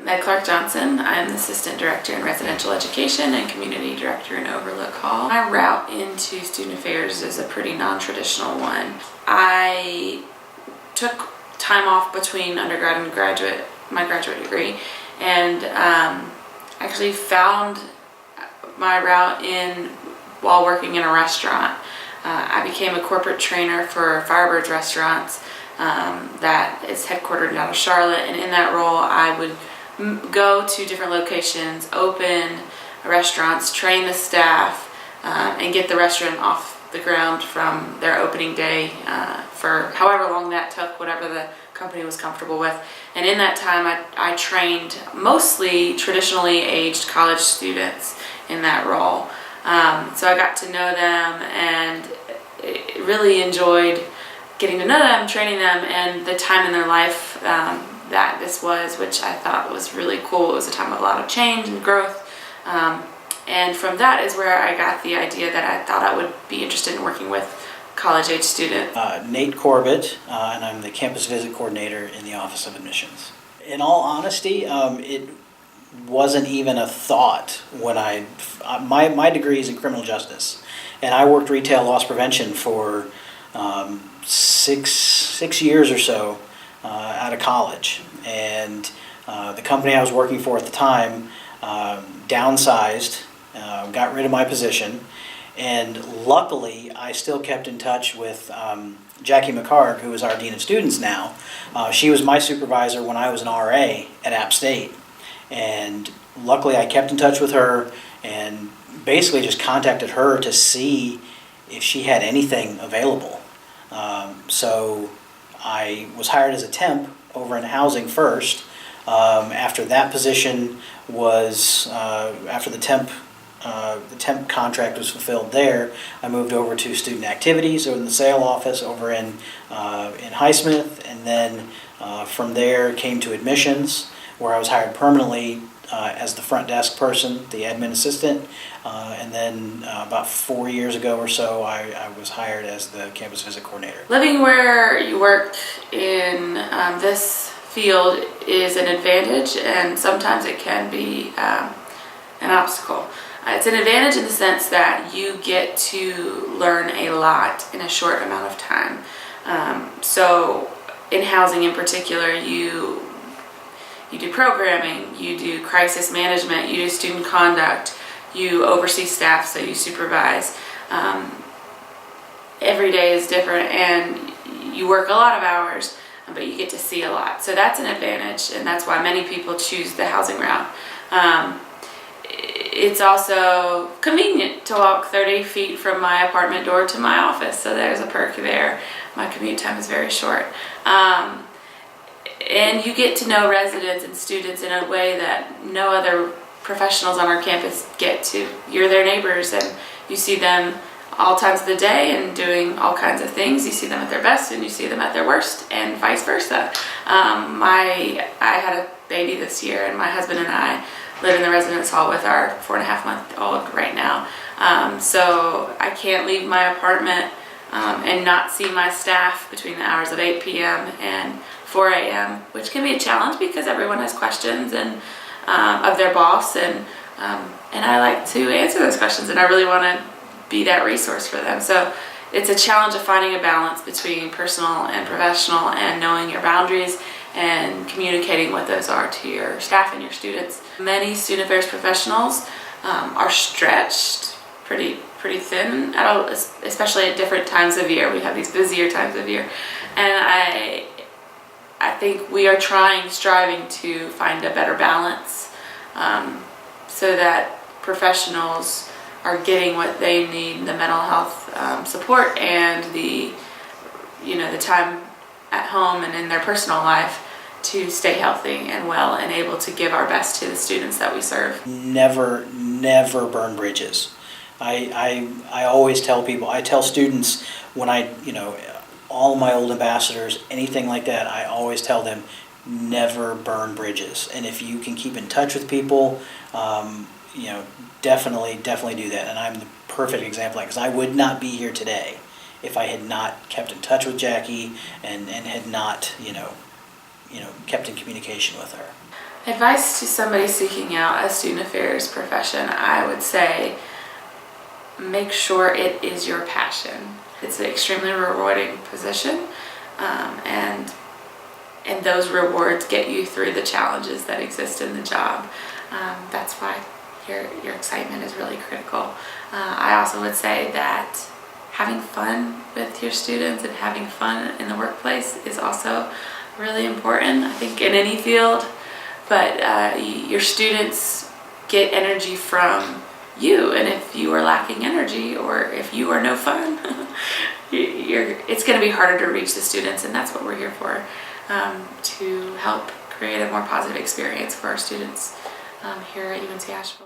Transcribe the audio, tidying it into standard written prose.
Meg Clark Johnson. I'm the Assistant Director in Residential Education and Community Director in Overlook Hall. My route into student affairs is a pretty non-traditional one. I took time off between undergrad and my graduate degree, and actually found my route while working in a restaurant. I became a corporate trainer for Firebirds Restaurants that is headquartered out of Charlotte, and in that role I would go to different locations, open restaurants, train the staff, and get the restaurant off the ground from their opening day for however long that took, whatever the company was comfortable with. And in that time I trained mostly traditionally aged college students in that role. So I got to know them and really enjoyed getting to know them, training them, and the time in their life that this was, which I thought was really cool. It was a time of a lot of change and growth. And from that is where I got the idea that I thought I would be interested in working with college-age students. Nate Corbitt, and I'm the Campus Visit Coordinator in the Office of Admissions. In all honesty, it wasn't even a thought when my degree is in criminal justice, and I worked retail loss prevention for 6 years or so out of college, and the company I was working for at the time downsized, got rid of my position, and luckily I still kept in touch with Jackie McCarg, who is our Dean of Students now. She was my supervisor when I was an RA at App State, and luckily I kept in touch with her and basically just contacted her to see if she had anything available. So I was hired as a temp over in housing first. After that position was, after the temp contract was fulfilled there, I moved over to student activities in the sale office over in Highsmith, and then from there came to admissions, where I was hired permanently as the front desk person, the admin assistant, and then about 4 years ago or so I was hired as the campus visit coordinator. Living where you work in this field is an advantage, and sometimes it can be an obstacle. It's an advantage in the sense that you get to learn a lot in a short amount of time. So in housing in particular, you do programming, you do crisis management, you do student conduct, you oversee staff, so you supervise. Every day is different, and you work a lot of hours, but you get to see a lot. So that's an advantage, and that's why many people choose the housing route. It's also convenient to walk 30 feet from my apartment door to my office, so there's a perk there. My commute time is very short. And you get to know residents and students in a way that no other professionals on our campus get to. You're their neighbors, and you see them all times of the day and doing all kinds of things. You see them at their best and you see them at their worst, and vice versa. I had a baby this year, and my husband and I live in the residence hall with our 4.5-month-old right now. So I can't leave my apartment and not see my staff between the hours of 8 p.m. and 4 a.m., which can be a challenge because everyone has questions and of their boss, and I like to answer those questions, and I really want to be that resource for them. So it's a challenge of finding a balance between personal and professional, and knowing your boundaries and communicating what those are to your staff and your students. Many student affairs professionals are stretched pretty thin, especially at different times of year. We have these busier times of year, and I think we are striving to find a better balance so that professionals are getting what they need, the mental health support, and the time at home and in their personal life to stay healthy and well and able to give our best to the students that we serve. Never burn bridges. I always tell people, I tell students when all my old ambassadors, anything like that, I always tell them, never burn bridges. And if you can keep in touch with people, definitely do that. And I'm the perfect example, because I would not be here today if I had not kept in touch with Jackie and had not, kept in communication with her. Advice to somebody seeking out a student affairs profession, I would say make sure it is your passion. It's an extremely rewarding position, and those rewards get you through the challenges that exist in the job. That's why your excitement is really critical. I also would say that having fun with your students and having fun in the workplace is also really important, I think, in any field. But your students get energy from you, and if you are lacking energy or if you are no fun, it's going to be harder to reach the students, and that's what we're here for, to help create a more positive experience for our students here at UNC Asheville.